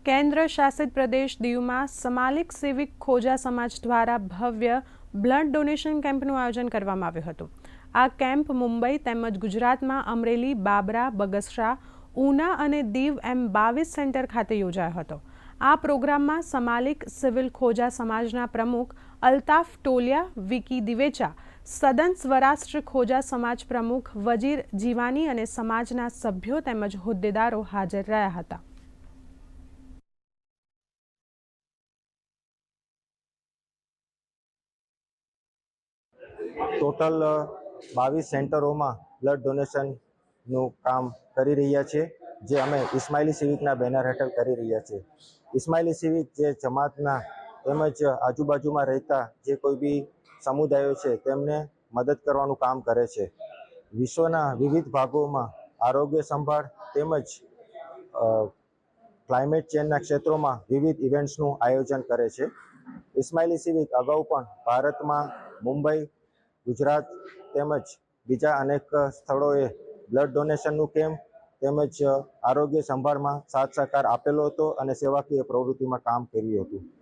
કેન્દ્ર શાસિત પ્રદેશ દીવમાં સમાલિક સિવિક ખોજા સમાજ દ્વારા ભવ્ય બ્લડ ડોનેશન કેમ્પનું આયોજન કરવામાં આવ્યું હતું. આ કેમ્પ મુંબઈ તેમજ ગુજરાતમાં અમરેલી, બાબરા, બગસરા, ઉના અને દીવ એમ 22 સેન્ટર ખાતે યોજાયો હતો. આ પ્રોગ્રામમાં સમાલિક સિવિલ ખોજા સમાજના પ્રમુખ અલ્તાફ ટોલિયા, વિકી દિવેચા, સદન સ્વરાષ્ટ્ર ખોજા સમાજ પ્રમુખ વજીર જીવાની અને સમાજના સભ્યો તેમજ હોદ્દેદારો હાજર રહ્યા હતા. ટોટલ 22 સેન્ટરોમાં બ્લડ ડોનેશનનું કામ કરી રહ્યા છીએ, જે અમે ઇસ્માઇલી સિવિકના બેનર હેઠળ કરી રહ્યા છીએ. ઇસ્માઇલી સિવિક જે જમાતના તેમજ આજુબાજુમાં રહેતા જે કોઈ બી સમુદાયો છે તેમને મદદ કરવાનું કામ કરે છે. વિશ્વના વિવિધ ભાગોમાં આરોગ્ય સંભાળ તેમજ ક્લાઇમેટ ચેન્જના ક્ષેત્રોમાં વિવિધ ઇવેન્ટ્સનું આયોજન કરે છે. ઇસ્માઇલી સિવિક અગાઉ પણ ભારતમાં મુંબઈ, ગુજરાત તેમજ બીજા અનેક સ્થળોએ બ્લડ ડોનેશનનું કેમ્પ તેમજ આરોગ્ય સંભાળમાં સાથ સહકાર આપેલો હતો અને સેવાકીય પ્રવૃત્તિમાં કામ કર્યું હતું.